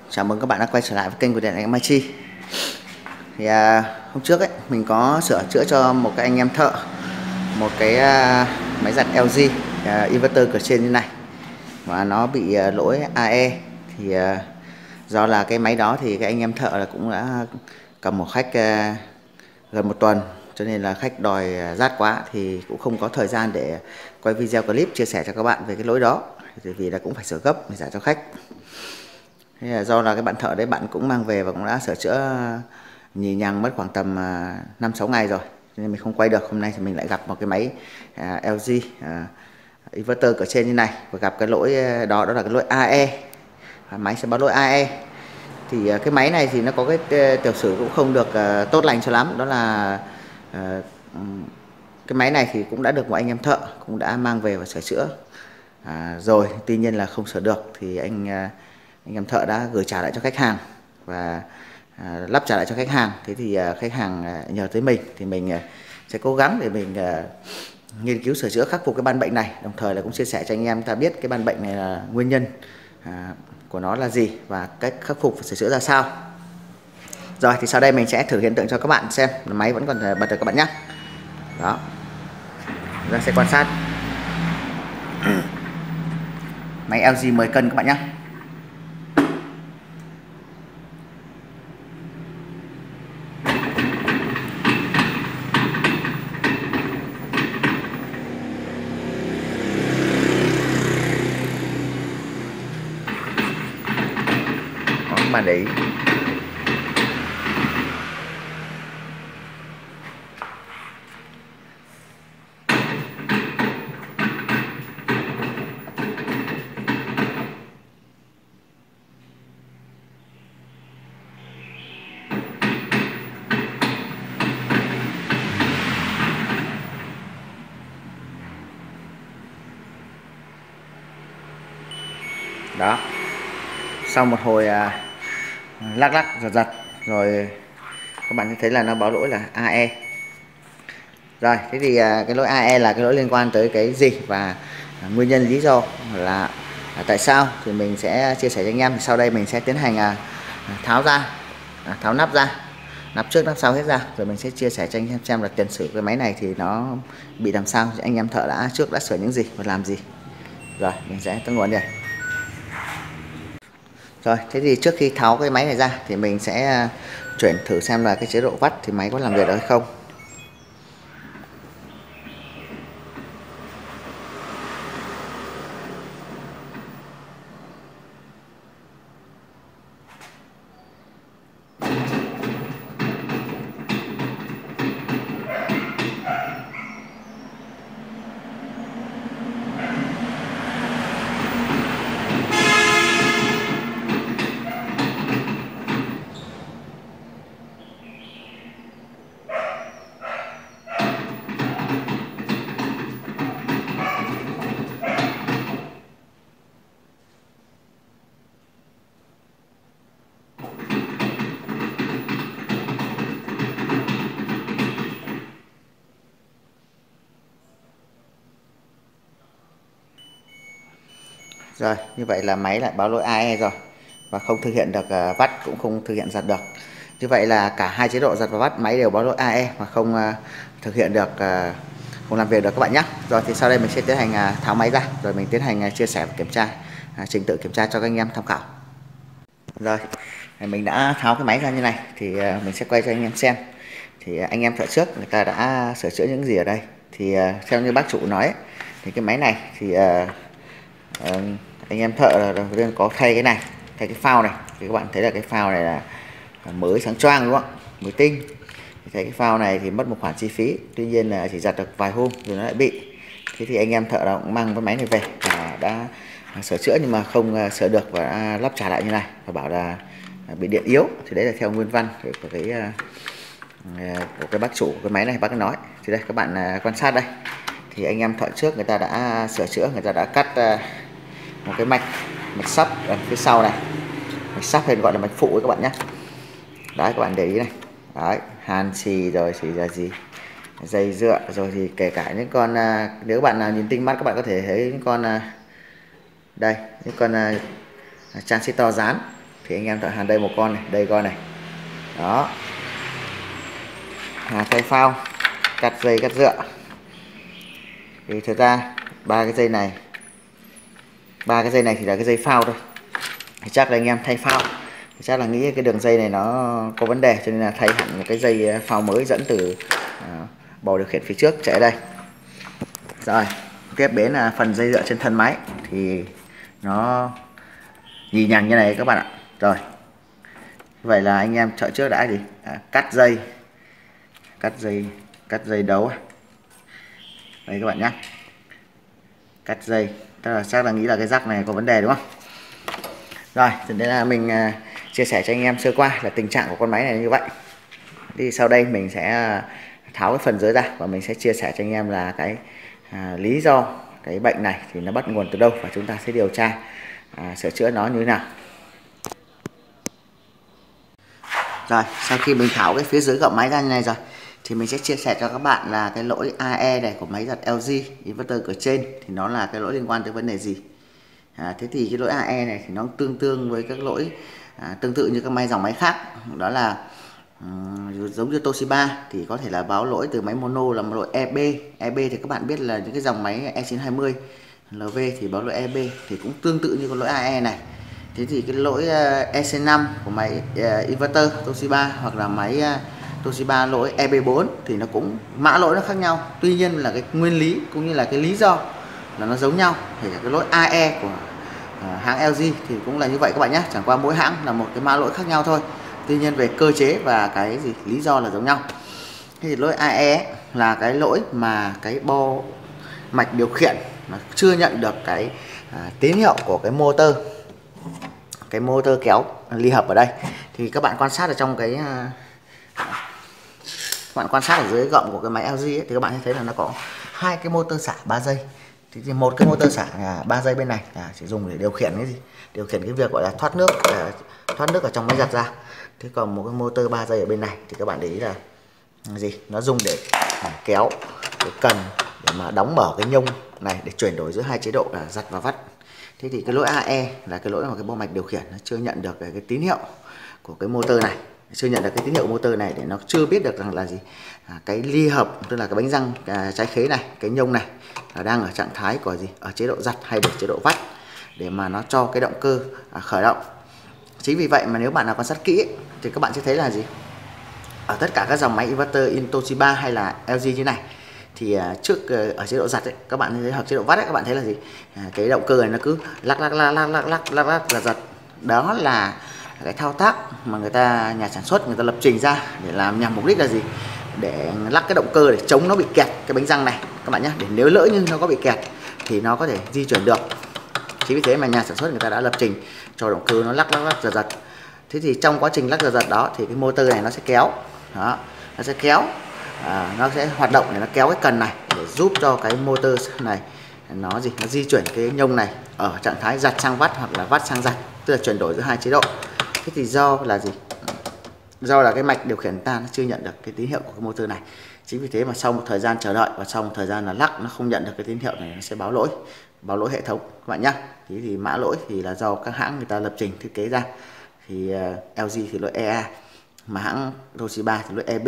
Chào mừng các bạn đã quay trở lại với kênh của Điện Ảnh Mai. Thì hôm trước ấy mình có sửa chữa cho một cái anh em thợ một cái máy giặt LG inverter cửa trên như này mà nó bị lỗi AE. Thì do là cái máy đó thì cái anh em thợ là cũng đã cầm một khách gần 1 tuần, cho nên là khách đòi rát quá thì cũng không có thời gian để quay video clip chia sẻ cho các bạn về cái lỗi đó, vì là cũng phải sửa gấp để trả cho khách. Thế là do là cái bạn thợ đấy bạn cũng mang về và cũng đã sửa chữa nhì nhằng mất khoảng tầm 5-6 ngày rồi, nên mình không quay được. Hôm nay thì mình lại gặp một cái máy LG inverter cửa trên như này và gặp cái lỗi đó là cái lỗi AE. Máy sẽ báo lỗi AE. Thì cái máy này thì nó có cái tiểu sử cũng không được tốt lành cho lắm, đó là cái máy này thì cũng đã được một anh em thợ cũng đã mang về và sửa chữa rồi, tuy nhiên là không sửa được thì anh em thợ đã gửi trả lại cho khách hàng và lắp trả lại cho khách hàng. Thế thì khách hàng nhờ tới mình thì mình sẽ cố gắng để mình nghiên cứu sửa chữa khắc phục cái ban bệnh này, đồng thời là cũng chia sẻ cho anh em ta biết cái ban bệnh này là nguyên nhân của nó là gì và cách khắc phục và sửa chữa ra sao. Rồi thì sau đây mình sẽ thử hiện tượng cho các bạn xem máy vẫn còn bật được các bạn nhé. Đó, chúng ta sẽ quan sát máy LG 10 cân các bạn nhé. Các bạn để ý. Đó, sau một hồi lắc lắc giật giật rồi các bạn sẽ thấy là nó báo lỗi là AE. Rồi thế thì cái lỗi AE là cái lỗi liên quan tới cái gì và nguyên nhân lý do là tại sao thì mình sẽ chia sẻ cho anh em. Thì sau đây mình sẽ tiến hành tháo ra, tháo nắp ra, nắp trước nắp sau hết ra, rồi mình sẽ chia sẻ cho anh em xem là tiền sử cái máy này thì nó bị làm sao, anh em thợ đã sửa những gì và làm gì. Rồi mình sẽ tắt nguồn đây. Rồi thế thì trước khi tháo cái máy này ra thì mình sẽ chuyển thử xem là cái chế độ vắt thì máy có làm việc được hay không. Rồi như vậy là máy lại báo lỗi AE rồi và không thực hiện được vắt, cũng không thực hiện giật được. Như vậy là cả hai chế độ giật và vắt máy đều báo lỗi AE mà không thực hiện được, không làm việc được các bạn nhé. Rồi thì sau đây mình sẽ tiến hành tháo máy ra, rồi mình tiến hành chia sẻ và kiểm tra, trình tự kiểm tra cho các anh em tham khảo. Rồi mình đã tháo cái máy ra như này thì mình sẽ quay cho anh em xem. Thì anh em thợ trước người ta đã sửa chữa những gì ở đây. Thì theo như bác chủ nói thì cái máy này thì anh em thợ đầu tiên có thay cái này, thay cái phao này. Thì các bạn thấy là cái phao này là mới sáng choang đúng không ạ, mới tinh. Thì thấy cái phao này thì mất một khoản chi phí, tuy nhiên là chỉ giặt được vài hôm rồi nó lại bị. Thế thì anh em thợ đó cũng mang cái máy này về và đã sửa chữa nhưng mà không sửa được và lắp trả lại như này và bảo là bị điện yếu. Thì đấy là theo nguyên văn của cái bác chủ của cái máy này, bác nói. Thì đây các bạn quan sát đây, thì anh em thợ trước người ta đã sửa chữa, người ta đã cắt một cái mạch sắt ở phía sau này, mạch sắt hay gọi là mạch phụ các bạn nhé. Đấy các bạn để ý này, đấy hàn xì rồi xì là gì, dây dựa, rồi thì kể cả những con nếu bạn nào nhìn tinh mắt các bạn có thể thấy những con đây, những con transistor dán thì anh em thợ hàn đây một con này, đây con này. Đó. Thay phao, cắt dây cắt dựa. Thì thực ra ba cái dây này thì là cái dây phao thôi. Thì chắc là anh em thay phao, thì chắc là nghĩ cái đường dây này nó có vấn đề, cho nên là thay hẳn một cái dây phao mới dẫn từ bầu điều khiển phía trước chạy đây. Rồi tiếp đến là phần dây dựa trên thân máy, thì nó nhì nhằng như này các bạn ạ. Rồi vậy là anh em chọn trước đã gì cắt dây đấu đây các bạn nhé. Cắt dây, tức là chắc là nghĩ là cái rắc này có vấn đề đúng không. Rồi thì đây là mình chia sẻ cho anh em sơ qua là tình trạng của con máy này như vậy. Thì sau đây mình sẽ tháo cái phần dưới ra và mình sẽ chia sẻ cho anh em là cái lý do cái bệnh này thì nó bắt nguồn từ đâu, và chúng ta sẽ điều tra sửa chữa nó như thế nào. Rồi sau khi mình tháo cái phía dưới gọng máy ra như này rồi, thì mình sẽ chia sẻ cho các bạn là cái lỗi AE này của máy giặt LG inverter cửa trên thì nó là cái lỗi liên quan tới vấn đề gì. Thế thì cái lỗi AE này thì nó tương đương với các lỗi tương tự như các dòng máy khác, đó là giống như Toshiba thì có thể là báo lỗi từ máy mono là một lỗi EB. EB thì các bạn biết là những cái dòng máy E920 LV thì báo lỗi EB, thì cũng tương tự như con lỗi AE này. Thế thì cái lỗi EC5 của máy inverter Toshiba hoặc là máy Toshiba lỗi EB4 thì nó cũng mã lỗi nó khác nhau, tuy nhiên là cái nguyên lý cũng như là cái lý do là nó giống nhau. Thì cái lỗi AE của hãng LG thì cũng là như vậy các bạn nhé, chẳng qua mỗi hãng là một cái mã lỗi khác nhau thôi, tuy nhiên về cơ chế và cái lý do là giống nhau. Thì lỗi AE là cái lỗi mà cái bo mạch điều khiển mà chưa nhận được cái tín hiệu của cái motor kéo ly hợp ở đây. Thì các bạn quan sát ở trong cái quan sát ở dưới gọng của cái máy LG ấy, thì các bạn sẽ thấy là nó có hai cái motor xả 3 giây. Thì một cái motor xả 3 giây bên này chỉ dùng để điều khiển cái gì, điều khiển cái việc gọi là thoát nước ở trong máy giặt ra. Thế còn một cái motor 3 giây ở bên này thì các bạn để ý là gì, nó dùng để kéo cái cần để mà đóng mở cái nhông này để chuyển đổi giữa hai chế độ là giặt và vắt. Thế thì cái lỗi AE là cái lỗi mà cái bo mạch điều khiển nó chưa nhận được cái tín hiệu của cái motor này, chưa nhận được cái tín hiệu motor này, để nó chưa biết được rằng là gì cái ly hợp, tức là cái bánh răng trái khế này, cái nhông này là đang ở trạng thái của gì, ở chế độ giặt hay để chế độ vắt, để mà nó cho cái động cơ khởi động. Chính vì vậy mà nếu bạn nào quan sát kỹ thì các bạn sẽ thấy là gì, ở tất cả các dòng máy inverter Toshiba hay là LG như này thì trước ở chế độ giặt ấy, các bạn thấy, hoặc chế độ vắt ấy, các bạn thấy là gì, cái động cơ này nó cứ lắc giật. Đó là cái thao tác mà nhà sản xuất người ta lập trình ra để làm nhằm mục đích là gì, để lắc cái động cơ để chống nó bị kẹt cái bánh răng này các bạn nhé, để nếu lỡ như nó có bị kẹt thì nó có thể di chuyển được. Chính vì thế mà nhà sản xuất người ta đã lập trình cho động cơ nó lắc giật. Thế thì trong quá trình lắc giật đó thì cái motor này nó sẽ kéo, đó, nó sẽ kéo, nó sẽ hoạt động để nó kéo cái cần này để giúp cho cái motor này nó di chuyển cái nhông này ở trạng thái giặt sang vắt hoặc là vắt sang giặt, tức là chuyển đổi giữa hai chế độ. Thế thì do là gì, do là cái mạch điều khiển ta nó chưa nhận được cái tín hiệu của cái motor này. Chính vì thế mà sau một thời gian chờ đợi và sau một thời gian là lắc nó không nhận được cái tín hiệu này, nó sẽ báo lỗi hệ thống các bạn nhé. Thì mã lỗi thì là do các hãng người ta lập trình thiết kế ra. Thì LG thì lỗi EA, mà hãng Toshiba thì lỗi EB,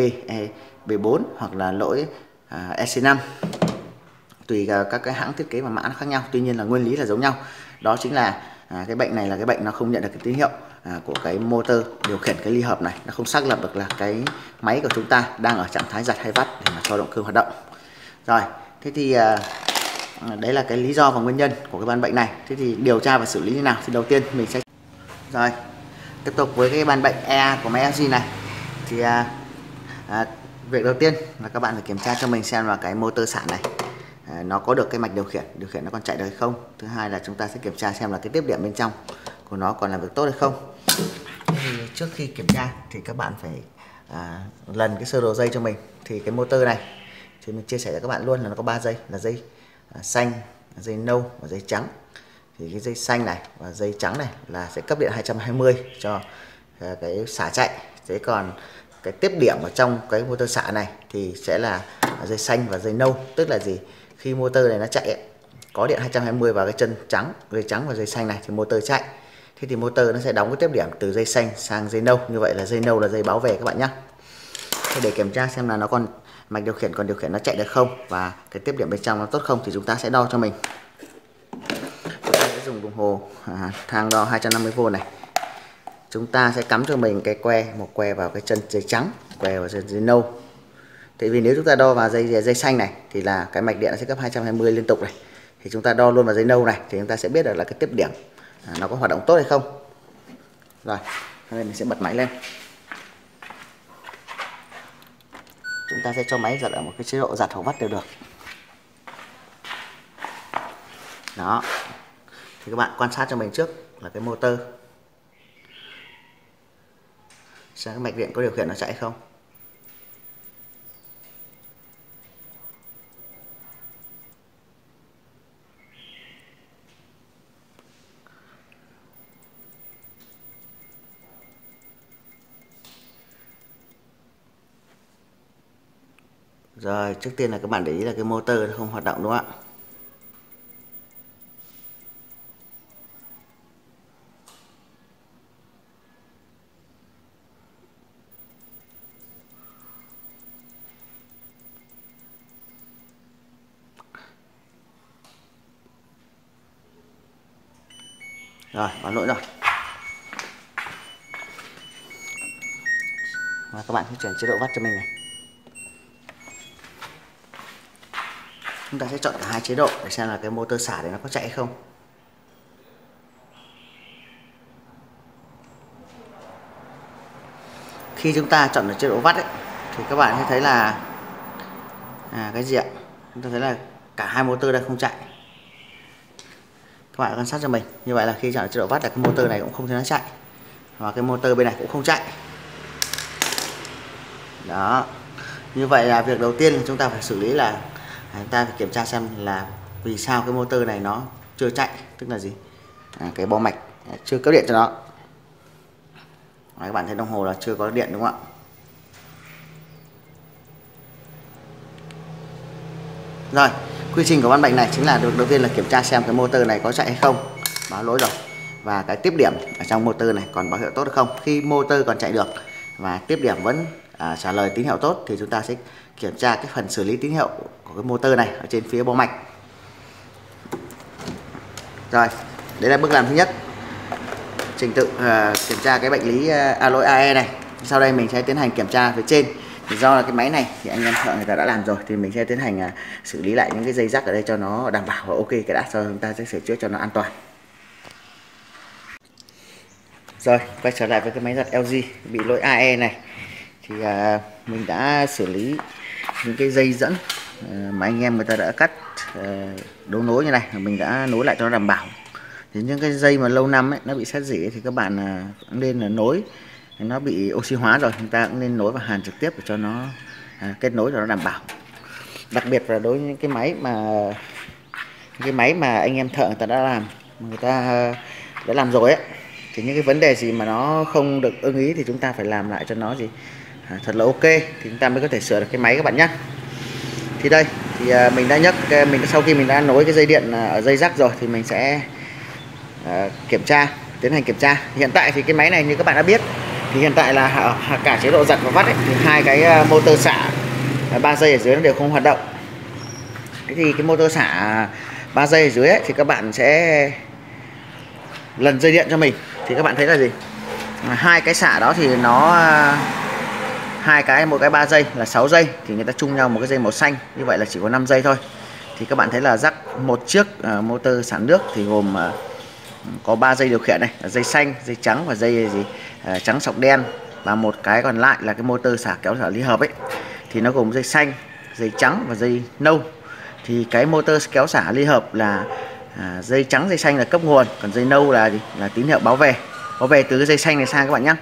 EB4 hoặc là lỗi EC5. Tùy các cái hãng thiết kế và mã nó khác nhau, tuy nhiên là nguyên lý là giống nhau. Đó chính là cái bệnh này là cái bệnh nó không nhận được cái tín hiệu của cái motor điều khiển cái ly hợp này, nó không xác lập được là cái máy của chúng ta đang ở trạng thái giặt hay vắt để mà cho động cơ hoạt động. Rồi, thế thì đấy là cái lý do và nguyên nhân của cái ban bệnh này. Thế thì điều tra và xử lý như nào? Thì đầu tiên mình sẽ tiếp tục với cái ban bệnh EA của máy LG này. Thì việc đầu tiên là các bạn phải kiểm tra cho mình xem là cái motor xả này nó có được cái mạch điều khiển nó còn chạy được hay không. Thứ hai là chúng ta sẽ kiểm tra xem là cái tiếp điểm bên trong của nó còn làm việc tốt hay không. Thì trước khi kiểm tra thì các bạn phải lần cái sơ đồ dây cho mình. Thì cái motor này thì mình chia sẻ cho các bạn luôn là nó có 3 dây, là dây xanh, dây nâu và dây trắng. Thì cái dây xanh này và dây trắng này là sẽ cấp điện 220 cho cái xả chạy. Thế còn cái tiếp điểm ở trong cái motor xả này thì sẽ là dây xanh và dây nâu, tức là gì, khi motor này nó chạy có điện 220 vào cái chân trắng, dây trắng và dây xanh này thì motor chạy. Thế thì motor nó sẽ đóng cái tiếp điểm từ dây xanh sang dây nâu, như vậy là dây nâu là dây báo về các bạn nhé. Thế để kiểm tra xem là nó còn mạch điều khiển nó chạy được không và cái tiếp điểm bên trong nó tốt không thì chúng ta sẽ đo cho mình. Chúng ta sẽ dùng đồng hồ thang đo 250V này. Chúng ta sẽ cắm cho mình cái một que vào cái chân dây trắng, que vào dây nâu. Tại vì nếu chúng ta đo vào dây xanh này thì là cái mạch điện nó sẽ cấp 220 liên tục này. Thì chúng ta đo luôn vào dây nâu này thì chúng ta sẽ biết được là cái tiếp điểm nó có hoạt động tốt hay không. Rồi, đây mình sẽ bật máy lên. Chúng ta sẽ cho máy giật ở một cái chế độ giật hầu vắt đều được. Đó. Thì các bạn quan sát cho mình trước là cái motor. Xem cái mạch điện có điều khiển nó chạy không. Rồi, trước tiên là các bạn để ý là cái motor nó không hoạt động đúng không ạ? Rồi, báo lỗi rồi. Và các bạn sẽ chuyển chế độ vắt cho mình này. Chúng ta sẽ chọn cả hai chế độ để xem là cái motor xả đấy nó có chạy hay không. Khi chúng ta chọn được chế độ vắt ấy, thì các bạn sẽ thấy là cái gì ạ? Chúng ta thấy là cả hai motor đang không chạy. Các bạn quan sát cho mình. Như vậy là khi chọn chế độ vắt là cái motor này cũng không thể nó chạy. Và cái motor bên này cũng không chạy. Đó. Như vậy là việc đầu tiên chúng ta phải xử lý là chúng ta phải kiểm tra xem là vì sao cái motor này nó chưa chạy, tức là gì? Cái bo mạch chưa cấp điện cho nó. Các bạn thấy đồng hồ là chưa có điện đúng không ạ? Rồi, quy trình của căn bệnh này chính là đầu tiên là kiểm tra xem cái motor này có chạy hay không, báo lỗi rồi. Và cái tiếp điểm ở trong motor này còn báo hiệu tốt hay không. Khi motor còn chạy được và tiếp điểm vẫn trả lời tín hiệu tốt thì chúng ta sẽ kiểm tra cái phần xử lý tín hiệu của cái motor này ở trên phía bo mạch. Rồi, đấy là bước làm thứ nhất. Trình tự kiểm tra cái bệnh lý lỗi AE này. Sau đây mình sẽ tiến hành kiểm tra phía trên. Thì do là cái máy này thì anh em thợ người ta đã làm rồi thì mình sẽ tiến hành xử lý lại những cái dây rắc ở đây cho nó đảm bảo và ok cái đã, sau chúng ta sẽ sửa chữa cho nó an toàn. Rồi, quay trở lại với cái máy giặt LG bị lỗi AE này thì mình đã xử lý những cái dây dẫn mà anh em người ta đã cắt đấu nối như này, mình đã nối lại cho nó đảm bảo. Thì những cái dây mà lâu năm ấy, nó bị sét rỉ thì các bạn nên là nối, nó bị oxy hóa rồi chúng ta cũng nên nối vào hàn trực tiếp để cho nó kết nối cho nó đảm bảo. Đặc biệt là đối với những cái máy mà anh em thợ người ta đã làm rồi ấy, thì những cái vấn đề gì mà nó không được ưng ý thì chúng ta phải làm lại cho nó thật là ok thì chúng ta mới có thể sửa được cái máy các bạn nhé. Thì đây thì sau khi mình đã nối cái dây điện ở dây rắc rồi thì mình sẽ tiến hành kiểm tra. Hiện tại thì cái máy này như các bạn đã biết thì hiện tại là cả chế độ giật và vắt ấy, thì hai cái motor xả 3 giây ở dưới nó đều không hoạt động. Thế thì cái motor xả 3 giây ở dưới ấy, thì các bạn sẽ lần dây điện cho mình thì các bạn thấy là gì? Hai cái xả đó thì nó mỗi cái 3 giây là 6 giây thì người ta chung nhau một cái dây màu xanh, như vậy là chỉ có 5 giây thôi. Thì các bạn thấy là rắc một chiếc motor xả nước thì gồm có 3 dây điều khiển này, dây xanh, dây trắng và dây trắng sọc đen, và một cái còn lại là cái motor xả kéo xả ly hợp ấy thì nó gồm dây xanh, dây trắng và dây nâu. Thì cái motor kéo xả ly hợp là dây trắng, dây xanh là cấp nguồn, còn dây nâu là tín hiệu báo về từ cái dây xanh này sang các bạn nhé.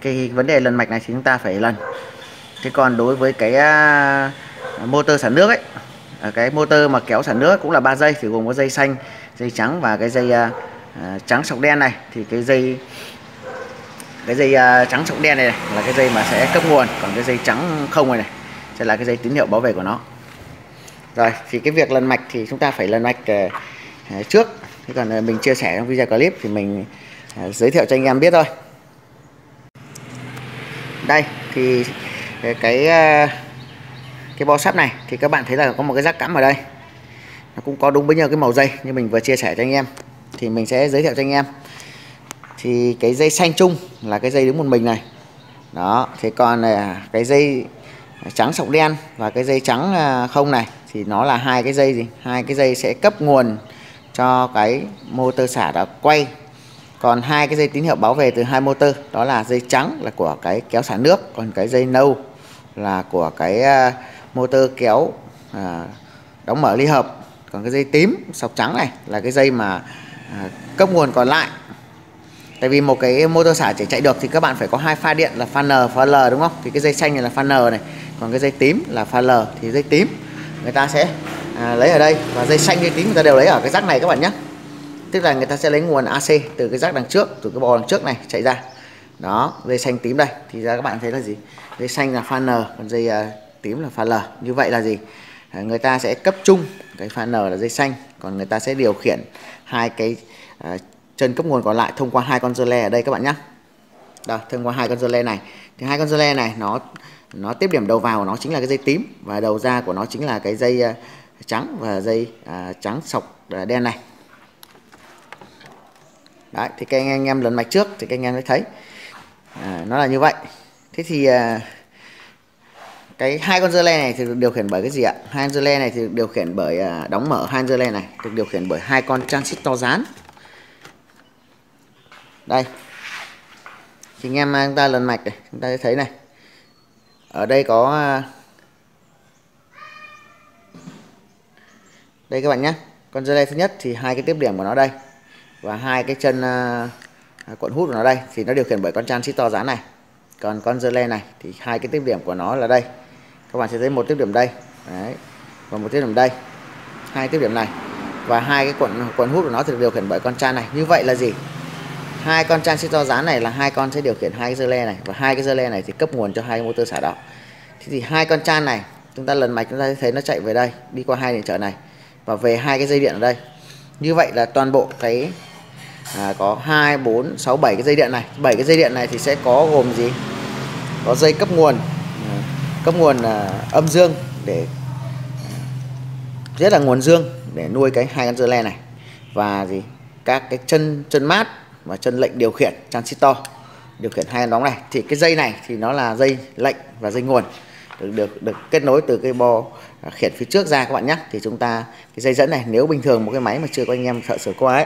Cái vấn đề lần mạch này thì chúng ta phải lần. Thế còn đối với cái motor xả nước ấy, cái motor mà kéo xả nước cũng là 3 dây thì gồm có dây xanh, dây trắng và cái dây trắng sọc đen này, thì cái dây trắng sọc đen này là cái dây mà sẽ cấp nguồn, còn cái dây trắng không này sẽ là cái dây tín hiệu báo về của nó. Rồi thì cái việc lần mạch thì chúng ta phải lần mạch trước. Thế còn mình chia sẻ trong video clip thì mình giới thiệu cho anh em biết thôi. Đây thì cái bo sắt này thì các bạn thấy là có một cái rác cắm ở đây, nó cũng có đúng bấy nhiêu cái màu dây như mình vừa chia sẻ cho anh em. Thì mình sẽ giới thiệu cho anh em. Thì cái dây xanh chung là cái dây đứng một mình này. Đó, thế còn cái dây trắng sọc đen và cái dây trắng không này thì nó là hai cái dây gì? Hai cái dây sẽ cấp nguồn cho cái motor xả đã quay. Còn hai cái dây tín hiệu báo về từ hai motor, đó là dây trắng là của cái kéo xả nước, còn cái dây nâu là của cái motor kéo đóng mở ly hợp. Còn cái dây tím sọc trắng này là cái dây mà cấp nguồn còn lại. Tại vì một cái motor xả chỉ chạy được thì các bạn phải có hai pha điện là pha N, pha L đúng không? Thì cái dây xanh này là pha N này, còn cái dây tím là pha L. Thì dây tím người ta sẽ lấy ở đây, và dây xanh dây tím người ta đều lấy ở cái rắc này các bạn nhé. Tức là người ta sẽ lấy nguồn AC từ cái rắc đằng trước, từ cái bo đằng trước này chạy ra. Đó, dây xanh tím đây thì ra các bạn thấy là gì? Dây xanh là pha N, còn dây tím là pha L. Như vậy là gì? Người ta sẽ cấp chung cái pha N là dây xanh, còn người ta sẽ điều khiển hai cái chân cấp nguồn còn lại thông qua hai con dơ le ở đây các bạn nhé. Đó, thông qua hai con dơ le này. Thì hai con dơ le này nó tiếp điểm đầu vào của nó chính là cái dây tím, và đầu ra của nó chính là cái dây trắng và dây trắng sọc đen này. Đấy, thì các anh em lần mạch trước thì các anh em mới thấy nó là như vậy. Thế thì cái hai con dơ le này thì được điều khiển bởi cái gì ạ? Hai con dơ le này thì được điều khiển bởi đóng mở hai con dơ le này được điều khiển bởi hai con transistor dán. Đây thì anh em chúng ta lần mạch này, chúng ta sẽ thấy này, ở đây có đây các bạn nhé, con dơ le thứ nhất thì hai cái tiếp điểm của nó đây, và hai cái chân cuộn hút của nó đây thì nó điều khiển bởi con transistor dán này. Còn con dơ le này thì hai cái tiếp điểm của nó là đây, các bạn sẽ thấy một tiếp điểm đây. Đấy, và một tiếp điểm đây, hai tiếp điểm này, và hai cái cuộn hút của nó thì được điều khiển bởi con tran này. Như vậy là gì? Hai con transistor dán này là hai con sẽ điều khiển hai cái dơ le này, và hai cái dơ le này thì cấp nguồn cho hai motor xả đó. Thì hai con tran này chúng ta lần mạch chúng ta sẽ thấy nó chạy về đây, đi qua hai điện trở này và về hai cái dây điện ở đây. Như vậy là toàn bộ cái có 2, 4, 6, 7 cái dây điện này. 7 cái dây điện này thì sẽ có gồm gì? Có dây cấp nguồn âm dương để rất là nguồn dương để nuôi cái hai con dơ le này, và gì? Các cái chân mát và chân lệnh điều khiển transistor điều khiển hai con đóng này. Thì cái dây này thì nó là dây lệnh và dây nguồn được kết nối từ cái bo khiển phía trước ra các bạn nhé. Thì chúng ta cái dây dẫn này, nếu bình thường một cái máy mà chưa có anh em thợ sửa qua ấy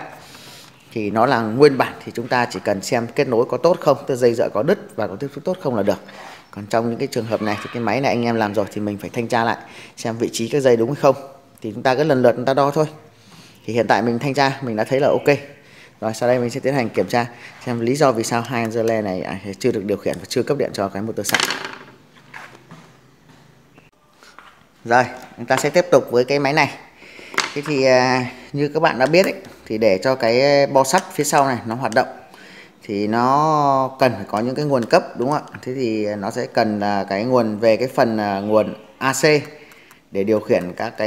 thì nó là nguyên bản, thì chúng ta chỉ cần xem kết nối có tốt không, tức dây dợ có đứt và có tiếp xúc tốt không là được. Còn trong những cái trường hợp này thì cái máy này anh em làm rồi thì mình phải thanh tra lại xem vị trí các dây đúng hay không. Thì chúng ta cứ lần lượt chúng ta đo thôi. Thì hiện tại mình thanh tra mình đã thấy là ok. Rồi sau đây mình sẽ tiến hành kiểm tra xem lý do vì sao hai con dơ le này chưa được điều khiển và chưa cấp điện cho cái motor xả. Rồi, chúng ta sẽ tiếp tục với cái máy này. Thế thì như các bạn đã biết ấy, thì để cho cái bo sắt phía sau này nó hoạt động thì nó cần phải có những cái nguồn cấp, đúng không ạ? Thế thì nó sẽ cần là cái nguồn về cái phần nguồn AC để điều khiển các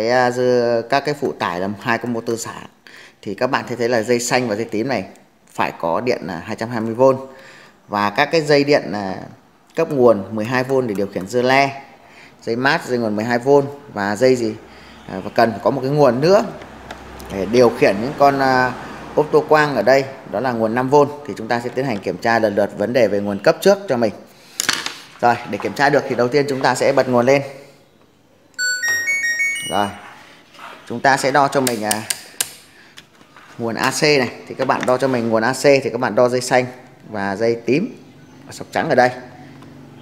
cái phụ tải làm hai con motor xả. Thì các bạn thấy là dây xanh và dây tím này phải có điện là 220V, và các cái dây điện cấp nguồn 12V để điều khiển dơ le, dây mát dây nguồn 12V, và dây gì và cần có một cái nguồn nữa để điều khiển những con ốp tô quang ở đây, đó là nguồn 5V. Thì chúng ta sẽ tiến hành kiểm tra lần lượt vấn đề về nguồn cấp trước cho mình. Rồi, để kiểm tra được thì đầu tiên chúng ta sẽ bật nguồn lên. Rồi, chúng ta sẽ đo cho mình nguồn AC này. Thì các bạn đo cho mình nguồn AC thì các bạn đo dây xanh và dây tím và sọc trắng ở đây.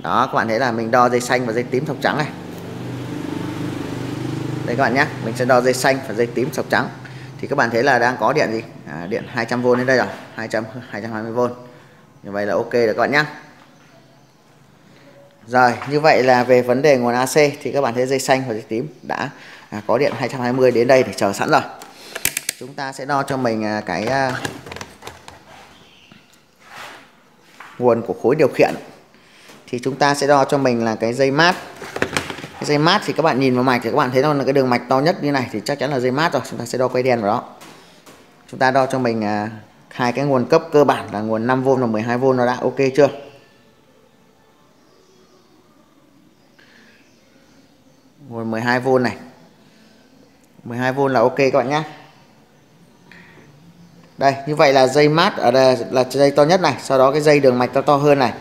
Đó, các bạn thấy là mình đo dây xanh và dây tím sọc trắng này. Đây các bạn nhé, mình sẽ đo dây xanh và dây tím sọc trắng. Thì các bạn thấy là đang có điện gì? Điện 200V đến đây rồi, 220V. Như vậy là ok rồi các bạn nhé. Rồi, như vậy là về vấn đề nguồn AC thì các bạn thấy dây xanh và dây tím đã có điện 220 đến đây để chờ sẵn rồi. Chúng ta sẽ đo cho mình cái nguồn của khối điều khiển. Thì chúng ta sẽ đo cho mình là cái dây mát. Cái dây mát thì các bạn nhìn vào mạch thì các bạn thấy nó là cái đường mạch to nhất như này thì chắc chắn là dây mát rồi. Chúng ta sẽ đo quay đen vào đó. Chúng ta đo cho mình hai cái nguồn cấp cơ bản là nguồn 5V và 12V nó đã ok chưa? Nguồn 12V này, 12V là ok các bạn nhé. Đây, như vậy là dây mát ở đây là dây to nhất này, sau đó cái dây đường mạch to hơn này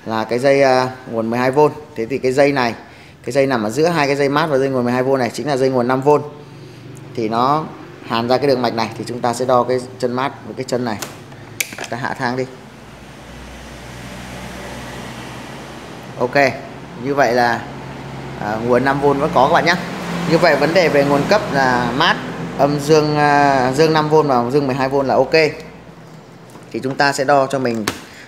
là cái dây nguồn 12V. Thế thì cái dây này, cái dây nằm ở giữa hai cái dây mát và dây nguồn 12V này chính là dây nguồn 5V. Thì nó hàn ra cái đường mạch này thì chúng ta sẽ đo cái chân mát với cái chân này. Ta hạ thang đi. Ok, như vậy là nguồn 5V vẫn có các bạn nhé. Như vậy vấn đề về nguồn cấp là mát âm dương 5V và dương 12V là ok. Thì chúng ta sẽ đo cho mình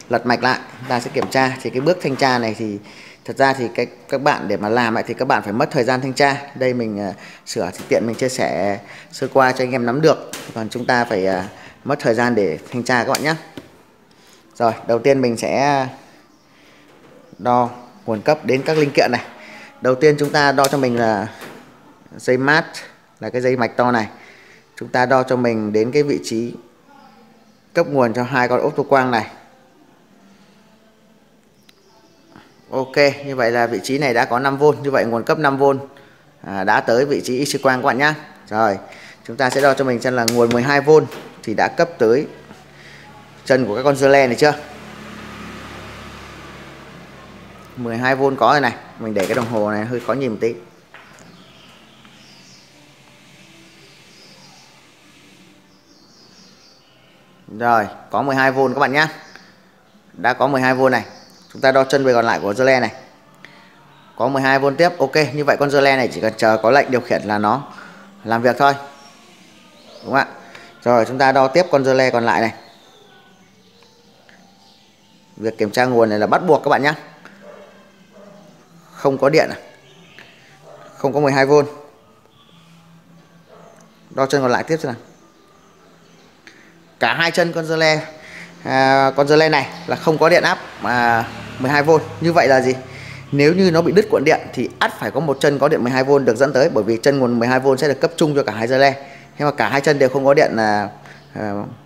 lật mạch lại, chúng ta sẽ kiểm tra. Thì cái bước thanh tra này thì thật ra thì các bạn để mà làm lại thì các bạn phải mất thời gian thanh tra. Đây mình sửa thì tiện mình chia sẻ sơ qua cho anh em nắm được. Còn chúng ta phải mất thời gian để thanh tra các bạn nhé. Rồi, đầu tiên mình sẽ đo nguồn cấp đến các linh kiện này. Đầu tiên chúng ta đo cho mình là dây mát, là cái dây mạch to này. Chúng ta đo cho mình đến cái vị trí cấp nguồn cho hai con ốp tô quang này. Ok, như vậy là vị trí này đã có 5V, như vậy nguồn cấp 5V đã tới vị trí IC quang các bạn nhé. Rồi, chúng ta sẽ đo cho mình xem là nguồn 12V thì đã cấp tới chân của các con dơ le này chưa? 12V có rồi này, mình để cái đồng hồ này hơi khó nhìn một tí. Rồi, có 12V các bạn nhé. Đã có 12V này. Chúng ta đo chân về còn lại của dơ le này. Có 12V tiếp. Ok, như vậy con dơ le này chỉ cần chờ có lệnh điều khiển là nó làm việc thôi. Đúng không ạ? Rồi, chúng ta đo tiếp con dơ le còn lại này. Việc kiểm tra nguồn này là bắt buộc các bạn nhé. Không có điện, không có 12V. Đo chân còn lại tiếp xem nào. Cả hai chân con dơ le này là không có điện áp mà 12V. Như vậy là gì? Nếu như nó bị đứt cuộn điện thì ắt phải có một chân có điện 12V được dẫn tới, bởi vì chân nguồn 12V sẽ được cấp chung cho cả hai dơ le. Nhưng mà cả hai chân đều không có điện là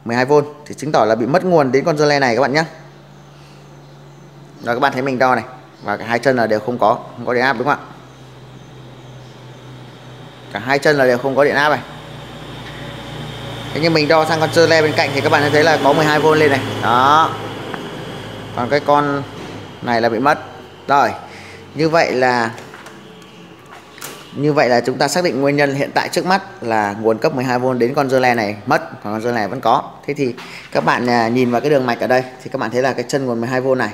12V thì chứng tỏ là bị mất nguồn đến con dơ le này các bạn nhé. Rồi các bạn thấy mình đo này, và cả hai chân là đều không có điện áp đúng không ạ? Cả hai chân là đều không có điện áp này. Thế nhưng mình đo sang con dơ le bên cạnh thì các bạn thấy là có 12V lên này. Đó. Còn cái con này là bị mất. Rồi. Như vậy là chúng ta xác định nguyên nhân hiện tại trước mắt là nguồn cấp 12V đến con dơ le này mất, còn con dơ le này vẫn có. Thế thì các bạn nhìn vào cái đường mạch ở đây thì các bạn thấy là cái chân nguồn 12V này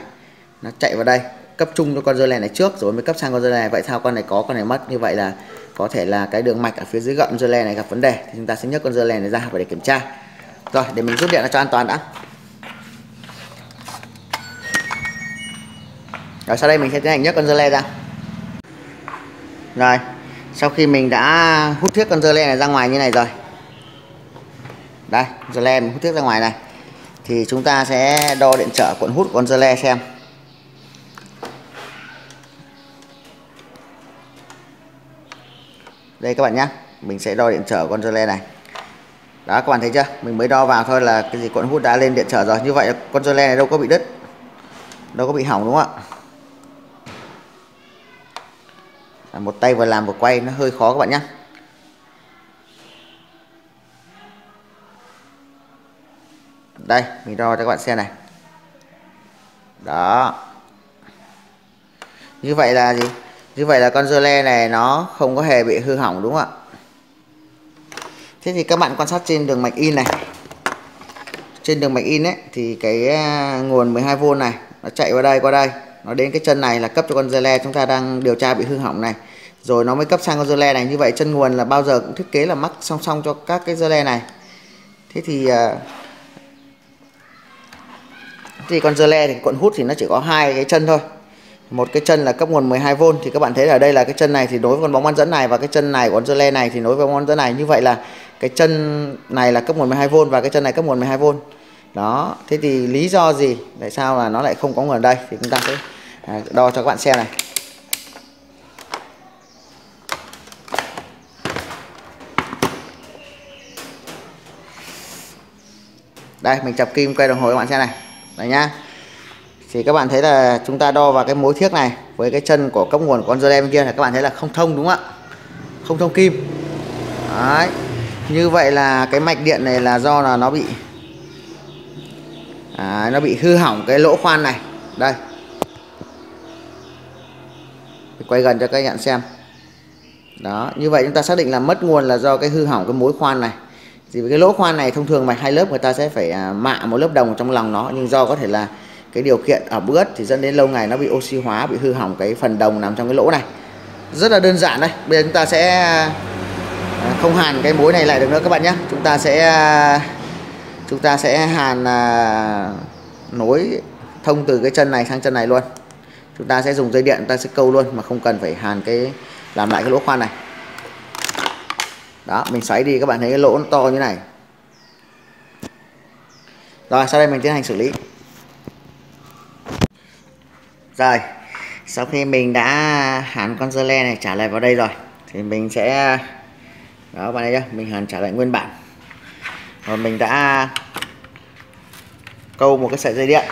nó chạy vào đây, cấp chung cho con dơ le này trước rồi mới cấp sang con dơ le này. Vậy sao con này có, con này mất? Như vậy là có thể là cái đường mạch ở phía dưới gậm dơ le này gặp vấn đề, thì chúng ta sẽ nhấc con dơ le này ra và để kiểm tra. Rồi, để mình rút điện ra cho an toàn đã. Rồi sau đây mình sẽ tiến hành nhấc con dơ le ra. Rồi, sau khi mình đã hút thuyết con dơ le này ra ngoài như này rồi. Đây, dơ le mình hút thuyết ra ngoài này. Thì chúng ta sẽ đo điện trở cuộn hút của con dơ le xem. Đây các bạn nhé, mình sẽ đo điện trở con dơ le này. Đó các bạn thấy chưa? Mình mới đo vào thôi là cái gì cuộn hút đã lên điện trở rồi. Như vậy con dơ le này đâu có bị đứt, đâu có bị hỏng đúng không ạ? Một tay vừa làm vừa quay nó hơi khó các bạn nhé. Đây, mình đo cho các bạn xem này. Đó. Như vậy là gì? Như vậy là con dơ le này nó không có hề bị hư hỏng đúng không ạ? Thế thì các bạn quan sát trên đường mạch in này. Trên đường mạch in ấy thì cái nguồn 12V này nó chạy qua đây, nó đến cái chân này là cấp cho con dơ le chúng ta đang điều tra bị hư hỏng này. Rồi nó mới cấp sang con dơ le này. Như vậy chân nguồn là bao giờ cũng thiết kế là mắc song song cho các cái dơ le này. Thế thì con dơ le thì cuộn hút thì nó chỉ có hai cái chân thôi. Một cái chân là cấp nguồn 12V thì các bạn thấy ở đây là cái chân này thì nối với con bóng bán dẫn này, và cái chân này của con dơ le này thì nối với bóng bán dẫn này. Như vậy là cái chân này là cấp nguồn 12V và cái chân này cấp nguồn 12V. Đó, thế thì lý do gì tại sao là nó lại không có nguồn ở đây thì chúng ta sẽ đo cho các bạn xem này. Đây mình chập kim quay đồng hồ các bạn xem này. Đấy nhá. Thì các bạn thấy là chúng ta đo vào cái mối thiếc này với cái chân của cấp nguồn của con dơ le bên kia là các bạn thấy là không thông đúng không ạ? Không thông kim. Đấy. Như vậy là cái mạch điện này là do là nó bị hư hỏng cái lỗ khoan này. Đây. Quay gần cho các bạn xem. Đó, như vậy chúng ta xác định là mất nguồn là do cái hư hỏng cái mối khoan này. Thì cái lỗ khoan này thông thường mạch hai lớp người ta sẽ phải mạ một lớp đồng trong lòng nó, nhưng do có thể là cái điều kiện ở ướt thì dẫn đến lâu ngày nó bị oxy hóa, bị hư hỏng cái phần đồng nằm trong cái lỗ này. Rất là đơn giản đây. Bây giờ chúng ta sẽ không hàn cái mối này lại được nữa các bạn nhé. Chúng ta sẽ hàn nối thông từ cái chân này sang chân này luôn. Chúng ta sẽ dùng dây điện, chúng ta sẽ câu luôn mà không cần phải hàn làm lại cái lỗ khoan này. Đó, mình xoáy đi các bạn thấy cái lỗ nó to như này. Rồi, sau đây mình tiến hành xử lý. Rồi, sau khi mình đã hàn con dơ le này trả lại vào đây rồi thì mình sẽ, đó các bạn thấy chưa, mình hàn trả lại nguyên bản. Rồi mình đã câu một cái sợi dây điện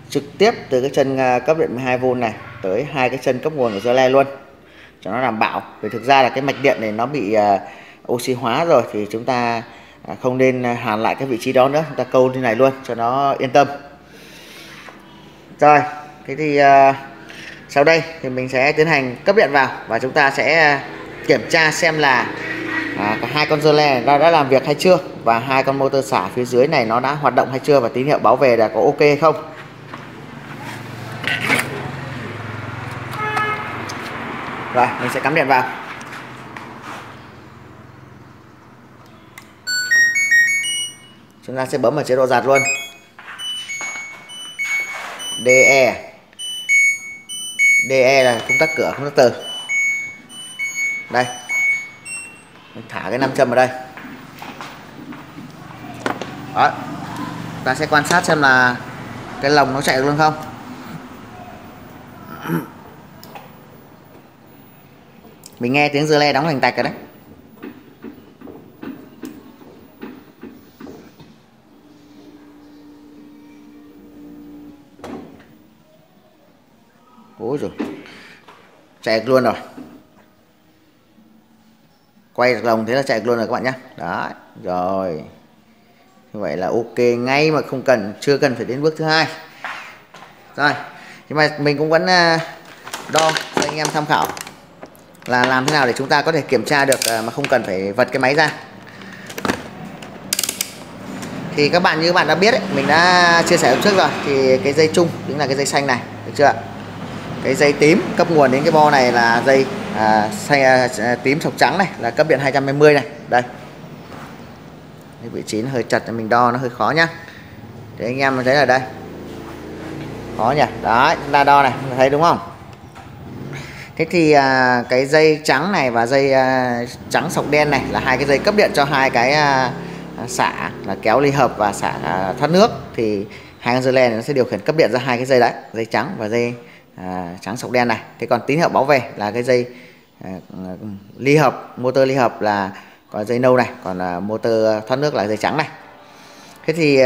trực tiếp từ cái chân cấp điện 12V này tới hai cái chân cấp nguồn của dơ le luôn cho nó đảm bảo. Vì thực ra là cái mạch điện này nó bị oxy hóa rồi thì chúng ta không nên hàn lại cái vị trí đó nữa, chúng ta câu như này luôn cho nó yên tâm. Rồi, thế thì sau đây thì mình sẽ tiến hành cấp điện vào và chúng ta sẽ kiểm tra xem là cả hai con dơ le đã làm việc hay chưa, và hai con motor xả phía dưới này nó đã hoạt động hay chưa, và tín hiệu báo về là có ok hay không. Rồi, mình sẽ cắm điện vào. Chúng ta sẽ bấm vào chế độ giặt luôn. DE là công tắc cửa, công tắc từ. Đây. Mình thả cái nam châm vào đây. Đó. Ta sẽ quan sát xem là cái lồng nó chạy được luôn không. Mình nghe tiếng dơ le đóng lành tạch rồi đấy. Ôi rồi, chạy được luôn rồi. Quay được lồng thế là chạy được luôn rồi các bạn nhé. Đó, rồi. Như vậy là ok ngay mà chưa cần phải đến bước thứ hai. Rồi, nhưng mà mình cũng vẫn đo cho anh em tham khảo là làm thế nào để chúng ta có thể kiểm tra được mà không cần phải vật cái máy ra. Thì các bạn, như các bạn đã biết đấy, mình đã chia sẻ trước rồi, thì cái dây chung chính là cái dây xanh này, được chưa? Cái dây tím cấp nguồn đến cái bo này là dây tím sọc trắng này là cấp điện 220 này. Đây. Cái vị trí nó hơi chặt, mình đo nó hơi khó nhá. Để anh em thấy là đây. Khó nhỉ? Đấy, chúng ta đo này, thấy đúng không? Thế thì cái dây trắng này và dây trắng sọc đen này là hai cái dây cấp điện cho hai cái xả là kéo ly hợp và xả thoát nước. Thì hai con dơ le này nó sẽ điều khiển cấp điện ra hai cái dây đấy, dây trắng và dây trắng sọc đen này. Thế còn tín hiệu báo về là cái dây ly hợp, motor ly hợp là có dây nâu này, còn motor thoát nước là dây trắng này. Thế thì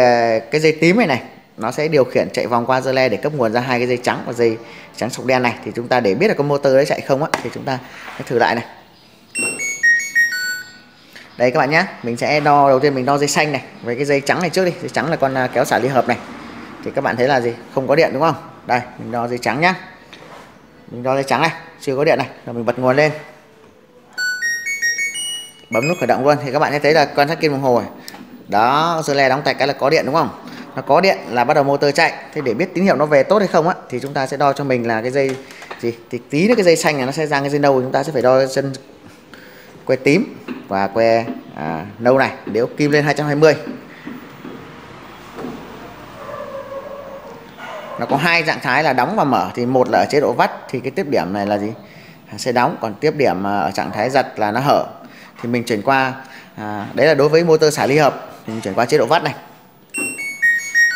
cái dây tím này nó sẽ điều khiển chạy vòng qua dơ le để cấp nguồn ra hai cái dây trắng và dây trắng sọc đen này. Thì chúng ta để biết là con motor đấy chạy không á, thì chúng ta sẽ thử lại này. Đây các bạn nhé, mình sẽ đo, đầu tiên mình đo dây xanh này với cái dây trắng này trước đi. Dây trắng là con kéo xả ly hợp này. Thì các bạn thấy là gì? Không có điện đúng không? Đây, mình đo dây trắng nhá. Mình đo dây trắng này, chưa có điện này. Rồi mình bật nguồn lên. Bấm nút khởi động luôn thì các bạn sẽ thấy là quan sát kim đồng hồ này. Đó, dơ le đóng tạch cái là có điện đúng không? Nó có điện là bắt đầu motor chạy. Thế để biết tín hiệu nó về tốt hay không á thì chúng ta sẽ đo cho mình là cái dây gì? Thì tí nữa cái dây xanh này nó sẽ sang cái dây nâu, chúng ta sẽ phải đo chân que tím và que nâu này, nếu kim lên 220. Nó có hai trạng thái là đóng và mở. Thì một là ở chế độ vắt thì cái tiếp điểm này là gì? Sẽ đóng, còn tiếp điểm ở trạng thái giật là nó hở. Thì mình chuyển qua đấy là đối với motor xả ly hợp thì mình chuyển qua chế độ vắt này.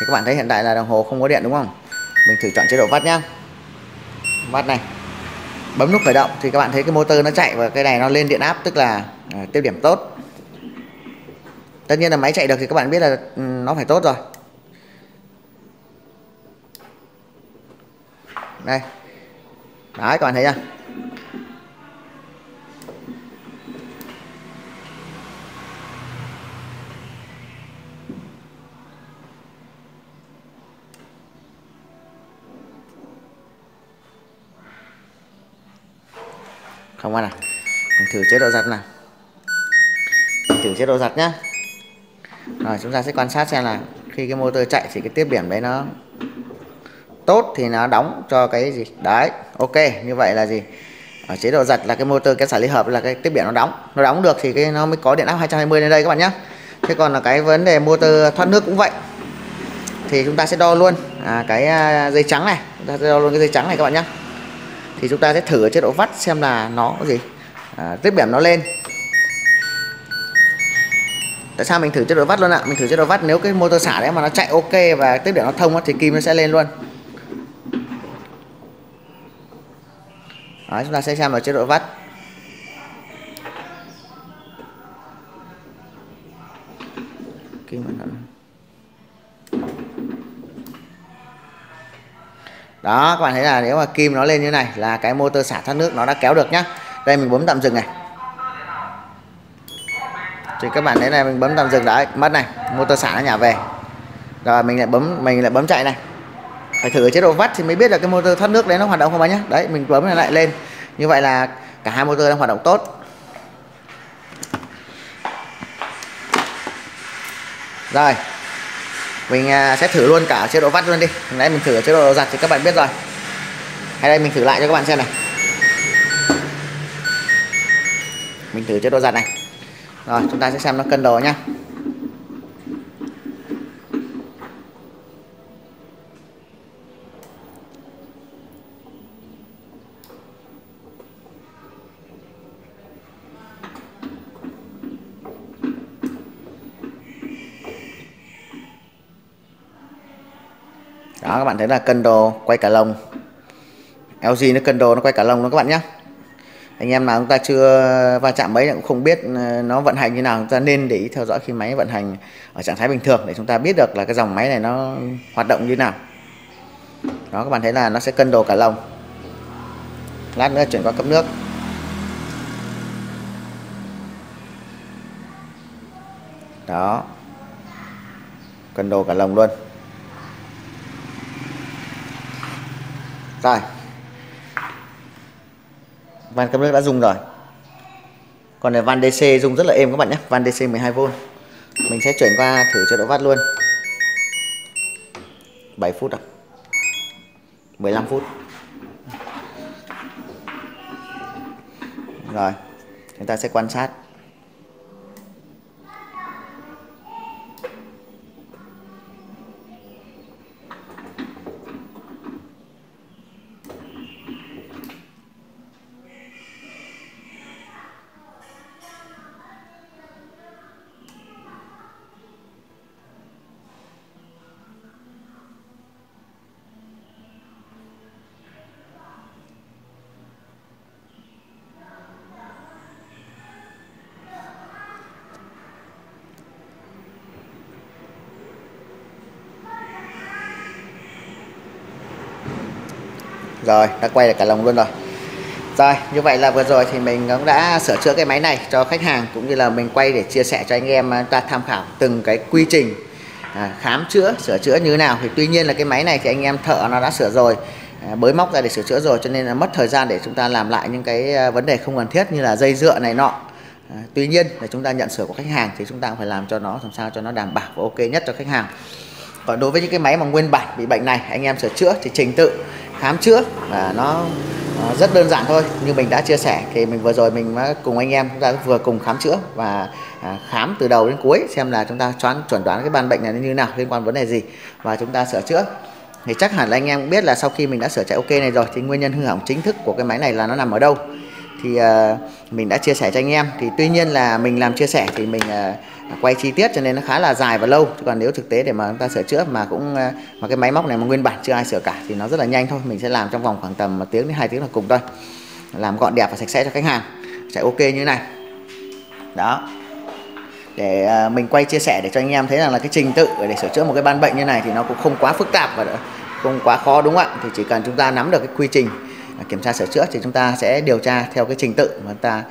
Thì các bạn thấy hiện tại là đồng hồ không có điện đúng không? Mình thử chọn chế độ vắt nhá. Vắt này. Bấm nút khởi động thì các bạn thấy cái motor nó chạy và cái này nó lên điện áp, tức là tiếp điểm tốt. Tất nhiên là máy chạy được thì các bạn biết là nó phải tốt rồi. Đây. Đấy, các bạn thấy chưa? Không ăn à? Mình thử chế độ giật nào. Mình thử chế độ giật nhá. Rồi chúng ta sẽ quan sát xem là khi cái motor chạy thì cái tiếp điểm đấy nó tốt thì nó đóng cho cái gì. Đấy, ok, như vậy là gì? Ở chế độ giật là cái motor kéo xả ly hợp là cái tiếp điểm nó đóng được thì cái nó mới có điện áp 220 lên đây các bạn nhé. Thế còn là cái vấn đề motor thoát nước cũng vậy. Thì chúng ta sẽ đo luôn cái dây trắng này, chúng ta sẽ đo luôn cái dây trắng này các bạn nhé. Thì chúng ta sẽ thử ở chế độ watt xem là nó có gì tiếp điểm nó lên. Tại sao mình thử chế độ watt luôn ạ? Mình thử chế độ watt, nếu cái motor xả đấy mà nó chạy ok và tiếp điểm nó thông thì kim nó sẽ lên luôn. Đấy, chúng ta sẽ xem ở chế độ watt. Đó, các bạn thấy là nếu mà kim nó lên như này là cái motor xả thoát nước nó đã kéo được nhá. Đây mình bấm tạm dừng này. Thì các bạn thấy này, mình bấm tạm dừng đấy, mất này, motor xả nó nhả về. Rồi mình lại bấm chạy này. Phải thử chế độ watt thì mới biết là cái motor thoát nước đấy nó hoạt động không bạn nhé. Đấy, mình bấm lại lên. Như vậy là cả hai motor đang hoạt động tốt. Rồi. Mình sẽ thử luôn cả chế độ watt luôn đi. Nãy mình thử ở chế độ giật thì các bạn biết rồi. Hay đây mình thử lại cho các bạn xem này. Mình thử chế độ giật này. Rồi, chúng ta sẽ xem nó cân đồ nhá. Đó, các bạn thấy là cân đồ quay cả lồng. LG nó cân đồ nó quay cả lồng đó các bạn nhé. Anh em nào chúng ta chưa va chạm mấy cũng không biết nó vận hành như nào, chúng ta nên để ý theo dõi khi máy vận hành ở trạng thái bình thường để chúng ta biết được là cái dòng máy này nó hoạt động như nào. Đó, các bạn thấy là nó sẽ cân đồ cả lồng. Lát nữa chuyển qua cấp nước. Đó, cân đồ cả lồng luôn. Rồi, van cấp nước đã rung rồi. Còn này van DC rung rất là êm các bạn nhé. Van DC 12V. Mình sẽ chuyển qua thử chế độ watt luôn. 7 phút à? 15 phút. Rồi, chúng ta sẽ quan sát. Rồi, đã quay được cả lồng luôn rồi. Rồi, như vậy là vừa rồi thì mình cũng đã sửa chữa cái máy này cho khách hàng, cũng như là mình quay để chia sẻ cho anh em ta tham khảo từng cái quy trình khám chữa, sửa chữa như thế nào. Thì tuy nhiên là cái máy này thì anh em thợ nó đã sửa rồi, bới móc ra để sửa chữa rồi, cho nên là mất thời gian để chúng ta làm lại những cái vấn đề không cần thiết như là dây dựa này nọ. Tuy nhiên là chúng ta nhận sửa của khách hàng thì chúng ta cũng phải làm cho nó làm sao cho nó đảm bảo và ok nhất cho khách hàng. Còn đối với những cái máy mà nguyên bản bị bệnh này, anh em sửa chữa thì trình tự khám chữa và nó rất đơn giản thôi. Như mình đã chia sẻ thì mình vừa rồi mình cùng anh em chúng ta vừa cùng khám chữa và khám từ đầu đến cuối xem là chúng ta chuẩn đoán cái ban bệnh này như thế nào, liên quan vấn đề gì, và chúng ta sửa chữa. Thì chắc hẳn là anh em cũng biết là sau khi mình đã sửa chạy ok này rồi thì nguyên nhân hư hỏng chính thức của cái máy này là nó nằm ở đâu. Thì mình đã chia sẻ cho anh em. Thì tuy nhiên là mình làm chia sẻ thì mình quay chi tiết cho nên nó khá là dài và lâu. Chứ còn nếu thực tế để mà chúng ta sửa chữa mà cái máy móc này mà nguyên bản chưa ai sửa cả thì nó rất là nhanh thôi. Mình sẽ làm trong vòng khoảng tầm 1 tiếng đến 2 tiếng là cùng thôi, làm gọn đẹp và sạch sẽ cho khách hàng, chạy ok như thế này. Đó. để mình quay chia sẻ để cho anh em thấy rằng là cái trình tự để sửa chữa một cái ban bệnh như này thì nó cũng không quá phức tạp và không quá khó, đúng không ạ? Thì chỉ cần chúng ta nắm được cái quy trình kiểm tra sửa chữa thì chúng ta sẽ điều tra theo cái trình tự mà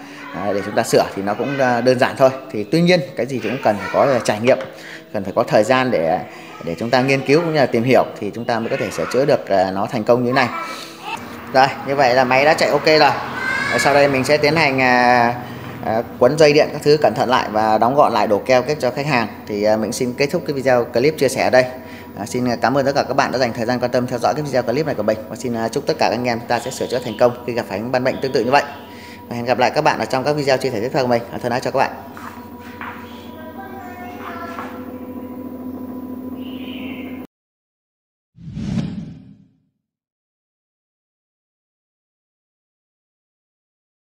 để chúng ta sửa thì nó cũng đơn giản thôi. Thì tuy nhiên cái gì cũng cần phải có trải nghiệm, cần phải có thời gian để chúng ta nghiên cứu cũng như là tìm hiểu thì chúng ta mới có thể sửa chữa được nó thành công như thế này. Rồi, như vậy là máy đã chạy ok rồi. Sau đây mình sẽ tiến hành quấn dây điện các thứ cẩn thận lại và đóng gọn lại, đổ keo kết cho khách hàng. Thì mình xin kết thúc cái video clip chia sẻ ở đây. Xin cảm ơn tất cả các bạn đã dành thời gian quan tâm theo dõi cái video clip này của mình, và xin chúc tất cả anh em chúng ta sẽ sửa chữa thành công khi gặp phải những ban bệnh tương tự như vậy. Và hẹn gặp lại các bạn ở trong các video chia sẻ tiếp theo của mình. Thân ái chào các bạn.